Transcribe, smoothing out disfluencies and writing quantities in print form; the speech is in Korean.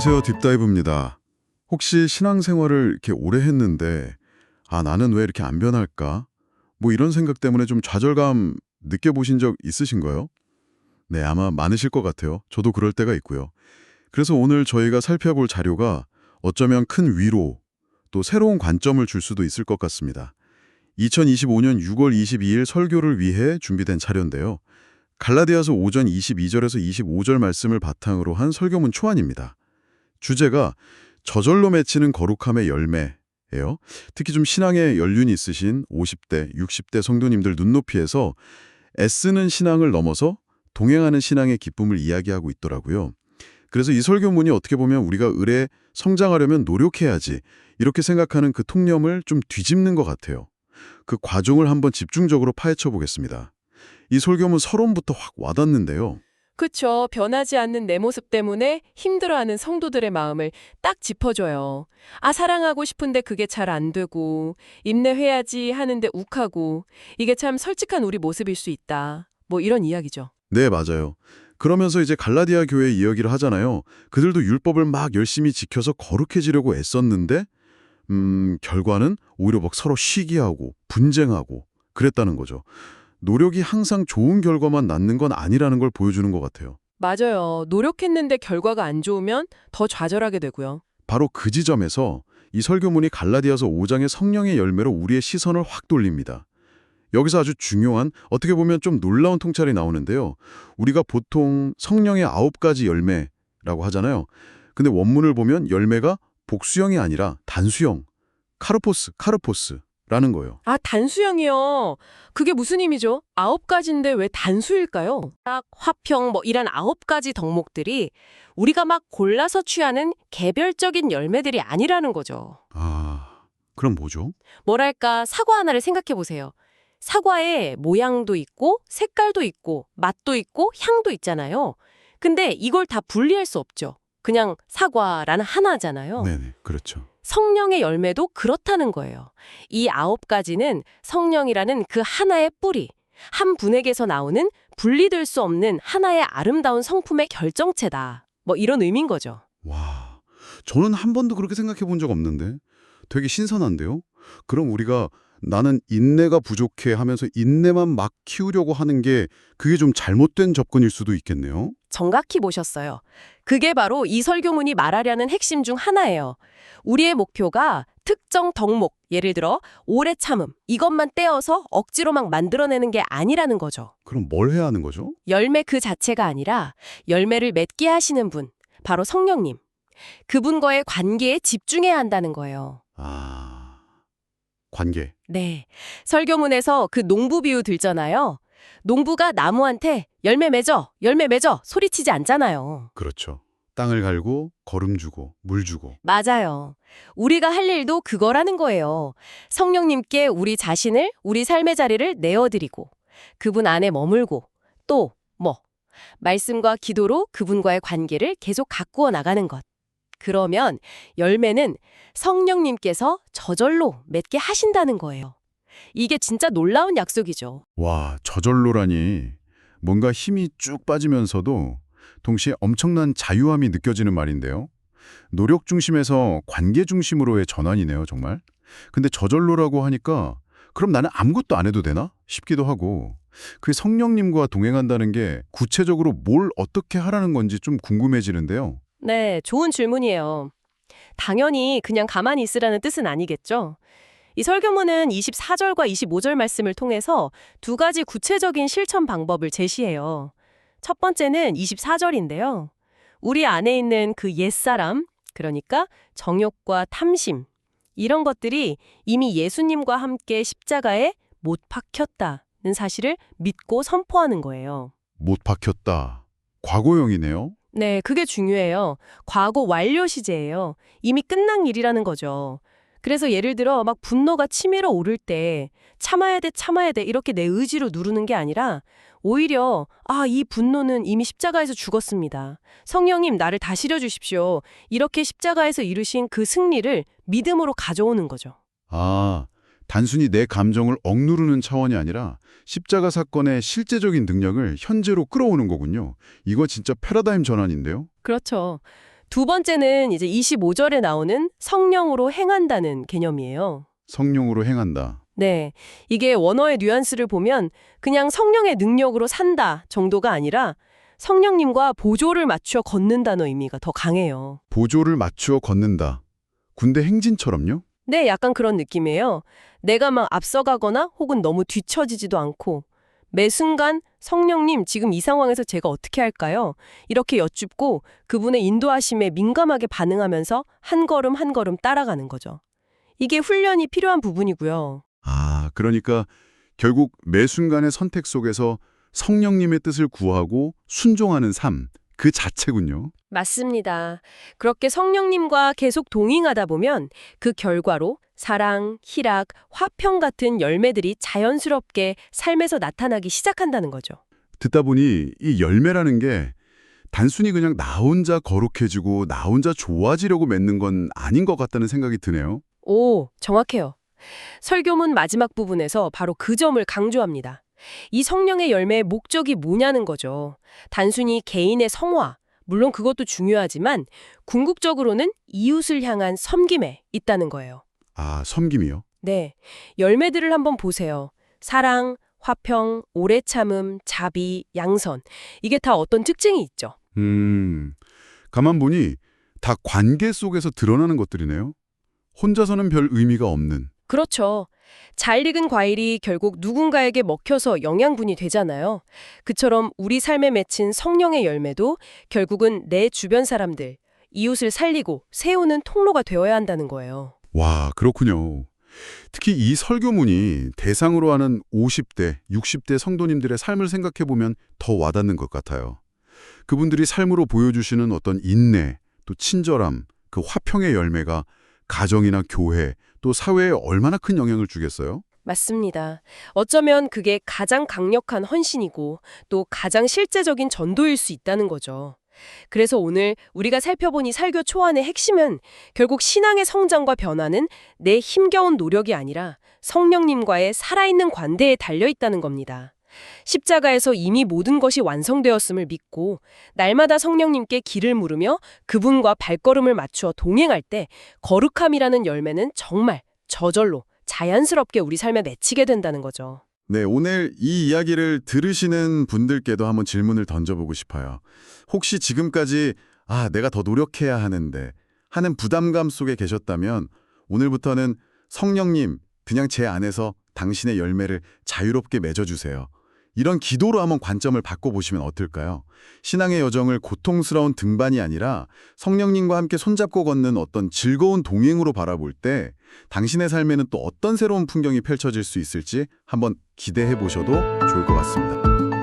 안녕하세요. 딥다이브입니다. 혹시 신앙생활을 이렇게 오래 했는데 나는 왜 이렇게 안 변할까? 뭐 이런 생각 때문에 좀 좌절감 느껴보신 적 있으신가요? 네, 아마 많으실 것 같아요. 저도 그럴 때가 있고요. 그래서 오늘 저희가 살펴볼 자료가 어쩌면 큰 위로, 또 새로운 관점을 줄 수도 있을 것 같습니다. 2025년 6월 22일 설교를 위해 준비된 자료인데요. 갈라디아서 5장 22절에서 25절 말씀을 바탕으로 한 설교문 초안입니다. 주제가 저절로 맺히는 거룩함의 열매예요. 특히 좀 신앙에 연륜이 있으신 50대, 60대 성도님들 눈높이에서 애쓰는 신앙을 넘어서 동행하는 신앙의 기쁨을 이야기하고 있더라고요. 그래서 이 설교문이 어떻게 보면 우리가 의뢰 성장하려면 노력해야지 이렇게 생각하는 그 통념을 좀 뒤집는 것 같아요. 그 과정을 한번 집중적으로 파헤쳐 보겠습니다. 이 설교문 서론부터 확 와닿는데요. 그쵸. 변하지 않는 내 모습 때문에 힘들어하는 성도들의 마음을 딱 짚어줘요. 사랑하고 싶은데 그게 잘 안 되고, 인내해야지 하는데 욱하고, 이게 참 솔직한 우리 모습일 수 있다. 뭐 이런 이야기죠. 네, 맞아요. 그러면서 이제 갈라디아 교회 이야기를 하잖아요. 그들도 율법을 막 열심히 지켜서 거룩해지려고 애썼는데 결과는 오히려 막 서로 시기하고 분쟁하고 그랬다는 거죠. 노력이 항상 좋은 결과만 낳는 건 아니라는 걸 보여주는 것 같아요. 맞아요. 노력했는데 결과가 안 좋으면 더 좌절하게 되고요. 바로 그 지점에서 이 설교문이 갈라디아서 5장의 성령의 열매로 우리의 시선을 확 돌립니다. 여기서 아주 중요한, 어떻게 보면 좀 놀라운 통찰이 나오는데요. 우리가 보통 성령의 9가지 열매라고 하잖아요. 근데 원문을 보면 열매가 복수형이 아니라 단수형, 카르포스라는 거예요. 단수형이요. 그게 무슨 의미죠? 9가지인데 왜 단수일까요? 딱, 화평, 이런 9가지 덕목들이 우리가 막 골라서 취하는 개별적인 열매들이 아니라는 거죠. 그럼 뭐죠? 뭐랄까, 사과 하나를 생각해 보세요. 사과에 모양도 있고, 색깔도 있고, 맛도 있고, 향도 있잖아요. 근데 이걸 다 분리할 수 없죠. 그냥 사과라는 하나잖아요. 네네, 그렇죠. 성령의 열매도 그렇다는 거예요. 이 9가지는 성령이라는 그 하나의 뿌리, 한 분에게서 나오는 분리될 수 없는 하나의 아름다운 성품의 결정체다. 이런 의미인 거죠. 와, 저는 한 번도 그렇게 생각해 본 적 없는데 되게 신선한데요? 그럼 우리가 나는 인내가 부족해 하면서 인내만 막 키우려고 하는 게 그게 좀 잘못된 접근일 수도 있겠네요? 정확히 보셨어요. 그게 바로 이 설교문이 말하려는 핵심 중 하나예요. 우리의 목표가 특정 덕목, 예를 들어 오래 참음, 이것만 떼어서 억지로 막 만들어내는 게 아니라는 거죠. 그럼 뭘 해야 하는 거죠? 열매 그 자체가 아니라 열매를 맺게 하시는 분, 바로 성령님. 그분과의 관계에 집중해야 한다는 거예요. 관계. 네. 설교문에서 그 농부 비유 들잖아요. 농부가 나무한테 열매 맺어 소리치지 않잖아요. 그렇죠. 땅을 갈고 거름 주고 물 주고. 맞아요. 우리가 할 일도 그거라는 거예요. 성령님께 우리 자신을, 우리 삶의 자리를 내어드리고 그분 안에 머물고 또 말씀과 기도로 그분과의 관계를 계속 가꾸어 나가는 것. 그러면 열매는 성령님께서 저절로 맺게 하신다는 거예요. 이게 진짜 놀라운 약속이죠. 와, 저절로라니. 뭔가 힘이 쭉 빠지면서도 동시에 엄청난 자유함이 느껴지는 말인데요. 노력 중심에서 관계 중심으로의 전환이네요, 정말. 근데 저절로라고 하니까 그럼 나는 아무것도 안 해도 되나? 싶기도 하고. 그 성령님과 동행한다는 게 구체적으로 뭘 어떻게 하라는 건지 좀 궁금해지는데요. 네, 좋은 질문이에요. 당연히 그냥 가만히 있으라는 뜻은 아니겠죠. 이 설교문은 24절과 25절 말씀을 통해서 두 가지 구체적인 실천 방법을 제시해요. 첫 번째는 24절인데요. 우리 안에 있는 그 옛사람, 그러니까 정욕과 탐심, 이런 것들이 이미 예수님과 함께 십자가에 못 박혔다는 사실을 믿고 선포하는 거예요. 못 박혔다. 과거형이네요. 네, 그게 중요해요. 과거 완료 시제예요. 이미 끝난 일이라는 거죠. 그래서 예를 들어 막 분노가 치밀어 오를 때 참아야 돼 이렇게 내 의지로 누르는 게 아니라 오히려 이 분노는 이미 십자가에서 죽었습니다. 성령님 나를 다스려 주십시오. 이렇게 십자가에서 이루신 그 승리를 믿음으로 가져오는 거죠. 단순히 내 감정을 억누르는 차원이 아니라 십자가 사건의 실제적인 능력을 현재로 끌어오는 거군요. 이거 진짜 패러다임 전환인데요. 그렇죠. 두 번째는 이제 25절에 나오는 성령으로 행한다는 개념이에요. 성령으로 행한다. 네, 이게 원어의 뉘앙스를 보면 그냥 성령의 능력으로 산다 정도가 아니라 성령님과 보조를 맞추어 걷는다는 의미가 더 강해요. 보조를 맞추어 걷는다. 군대 행진처럼요? 네, 약간 그런 느낌이에요. 내가 막 앞서가거나 혹은 너무 뒤처지지도 않고 매 순간 성령님 지금 이 상황에서 제가 어떻게 할까요? 이렇게 여쭙고 그분의 인도하심에 민감하게 반응하면서 한 걸음 한 걸음 따라가는 거죠. 이게 훈련이 필요한 부분이고요. 아, 그러니까 결국 매 순간의 선택 속에서 성령님의 뜻을 구하고 순종하는 삶, 그 자체군요. 맞습니다. 그렇게 성령님과 계속 동행하다 보면 그 결과로 사랑, 희락, 화평 같은 열매들이 자연스럽게 삶에서 나타나기 시작한다는 거죠. 듣다 보니 이 열매라는 게 단순히 그냥 나 혼자 거룩해지고 나 혼자 좋아지려고 맺는 건 아닌 것 같다는 생각이 드네요. 오, 정확해요. 설교문 마지막 부분에서 바로 그 점을 강조합니다. 이 성령의 열매의 목적이 뭐냐는 거죠. 단순히 개인의 성화, 물론 그것도 중요하지만 궁극적으로는 이웃을 향한 섬김에 있다는 거예요. 아, 섬김이요? 네, 열매들을 한번 보세요. 사랑, 화평, 오래 참음, 자비, 양선. 이게 다 어떤 특징이 있죠. 가만 보니 다 관계 속에서 드러나는 것들이네요. 혼자서는 별 의미가 없는. 그렇죠. 잘 익은 과일이 결국 누군가에게 먹혀서 영양분이 되잖아요. 그처럼 우리 삶에 맺힌 성령의 열매도 결국은 내 주변 사람들, 이웃을 살리고 세우는 통로가 되어야 한다는 거예요. 와, 그렇군요. 특히 이 설교문이 대상으로 하는 50대, 60대 성도님들의 삶을 생각해보면 더 와닿는 것 같아요. 그분들이 삶으로 보여주시는 어떤 인내, 또 친절함, 그 화평의 열매가 가정이나 교회, 또 사회에 얼마나 큰 영향을 주겠어요? 맞습니다. 어쩌면 그게 가장 강력한 헌신이고 또 가장 실제적인 전도일 수 있다는 거죠. 그래서 오늘 우리가 살펴본 이 설교 초안의 핵심은 결국 신앙의 성장과 변화는 내 힘겨운 노력이 아니라 성령님과의 살아있는 관계에 달려있다는 겁니다. 십자가에서 이미 모든 것이 완성되었음을 믿고 날마다 성령님께 길을 물으며 그분과 발걸음을 맞추어 동행할 때 거룩함이라는 열매는 정말 저절로 자연스럽게 우리 삶에 맺히게 된다는 거죠. 네, 오늘 이 이야기를 들으시는 분들께도 한번 질문을 던져보고 싶어요. 혹시 지금까지 내가 더 노력해야 하는데 하는 부담감 속에 계셨다면 오늘부터는 성령님, 그냥 제 안에서 당신의 열매를 자유롭게 맺어주세요. 이런 기도로 한번 관점을 바꿔보시면 어떨까요? 신앙의 여정을 고통스러운 등반이 아니라 성령님과 함께 손잡고 걷는 어떤 즐거운 동행으로 바라볼 때 당신의 삶에는 또 어떤 새로운 풍경이 펼쳐질 수 있을지 한번 기대해 보셔도 좋을 것 같습니다.